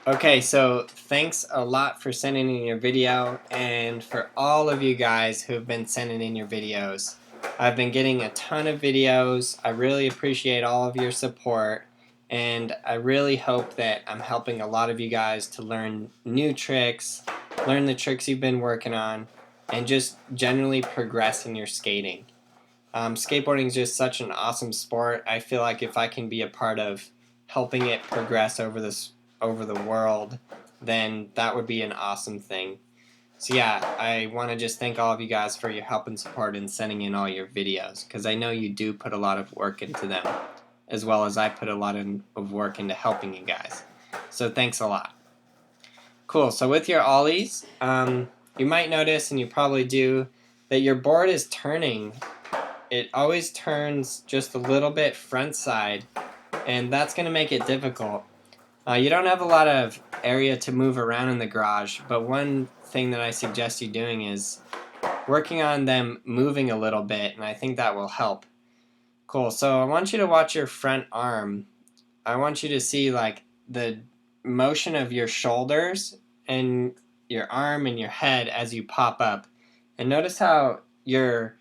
Okay, so thanks a lot for sending in your video, and for all of you guys who've been sending in your videos. I've been getting a ton of videos. I really appreciate all of your support, and I really hope that I'm helping a lot of you guys to learn new tricks, learn the tricks you've been working on, and just generally progress in your skating. Skateboarding is just such an awesome sport. I feel like if I can be a part of helping it progress over the world, then that would be an awesome thing. So yeah, I want to just thank all of you guys for your help and support in sending in all your videos, because I know you do put a lot of work into them, as well as I put a lot of work into helping you guys. So thanks a lot. Cool, so with your ollies, you might notice, and you probably do, that your board is turning. It always turns just a little bit front side, and that's going to make it difficult. You don't have a lot of area to move around in the garage, but one thing that I suggest you doing is working on them moving a little bit, and I think that will help. Cool, so I want you to watch your front arm. I want you to see like the motion of your shoulders and your arm and your head as you pop up. And notice how your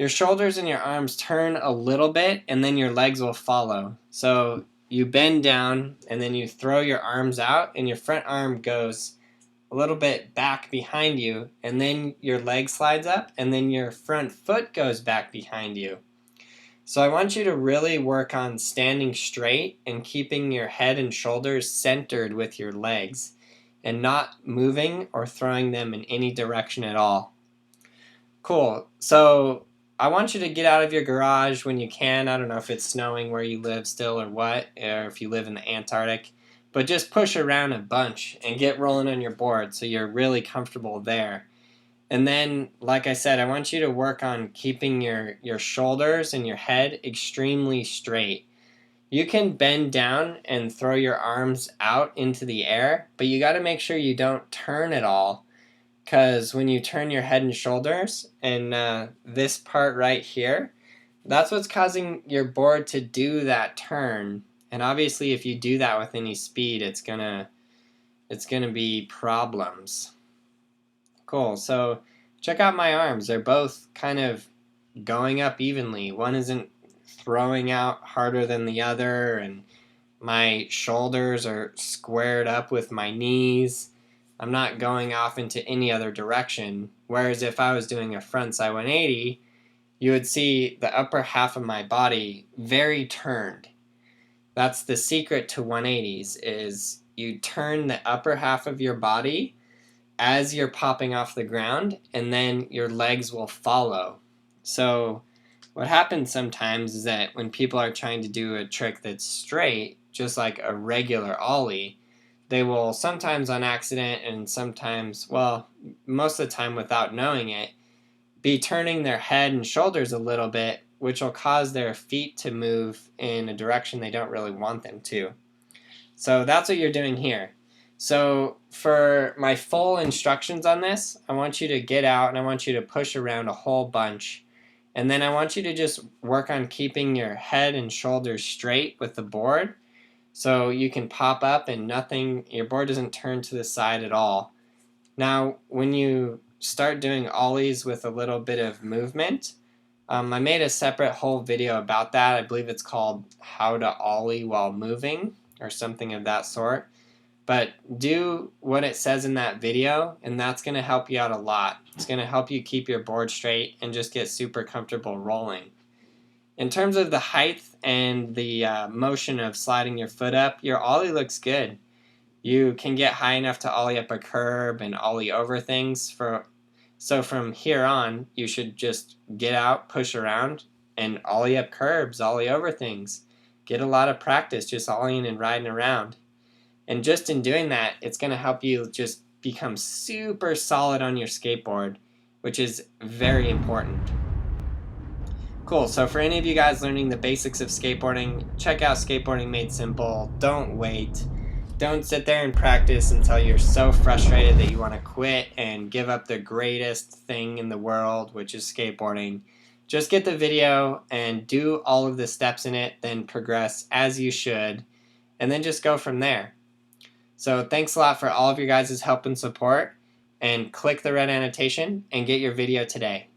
shoulders and your arms turn a little bit, and then your legs will follow. So you bend down, and then you throw your arms out, and your front arm goes a little bit back behind you, and then your leg slides up, and then your front foot goes back behind you. So I want you to really work on standing straight and keeping your head and shoulders centered with your legs, and not moving or throwing them in any direction at all. Cool. So I want you to get out of your garage when you can. I don't know if it's snowing where you live still or what, or if you live in the Antarctic, but just push around a bunch and get rolling on your board so you're really comfortable there. And then, like I said, I want you to work on keeping your shoulders and your head extremely straight. You can bend down and throw your arms out into the air, but you got to make sure you don't turn at all, because when you turn your head and shoulders, and this part right here, that's what's causing your board to do that turn. And obviously, if you do that with any speed, it's gonna be problems. Cool. So check out my arms. They're both kind of going up evenly. One isn't throwing out harder than the other, and my shoulders are squared up with my knees. I'm not going off into any other direction. Whereas if I was doing a frontside 180, you would see the upper half of my body very turned. That's the secret to 180s, is you turn the upper half of your body as you're popping off the ground, and then your legs will follow. So what happens sometimes is that when people are trying to do a trick that's straight, just like a regular ollie, they will sometimes on accident, and sometimes, well, most of the time without knowing it, be turning their head and shoulders a little bit, which will cause their feet to move in a direction they don't really want them to. So that's what you're doing here. So for my full instructions on this, I want you to get out and I want you to push around a whole bunch. And then I want you to just work on keeping your head and shoulders straight with the board, so you can pop up and your board doesn't turn to the side at all. Now, when you start doing ollies with a little bit of movement, I made a separate whole video about that. I believe it's called How to Ollie While Moving, or something of that sort. But do what it says in that video, and that's going to help you out a lot. It's going to help you keep your board straight and just get super comfortable rolling. In terms of the height and the motion of sliding your foot up, your ollie looks good. You can get high enough to ollie up a curb and ollie over things. So from here on, you should just get out, push around, and ollie up curbs, ollie over things. Get a lot of practice just ollieing and riding around. And just in doing that, it's going to help you just become super solid on your skateboard, which is very important. Cool, so for any of you guys learning the basics of skateboarding, check out Skateboarding Made Simple. Don't wait. Don't sit there and practice until you're so frustrated that you want to quit and give up the greatest thing in the world, which is skateboarding. Just get the video and do all of the steps in it, then progress as you should, and then just go from there. So thanks a lot for all of your guys' help and support, and click the red annotation and get your video today.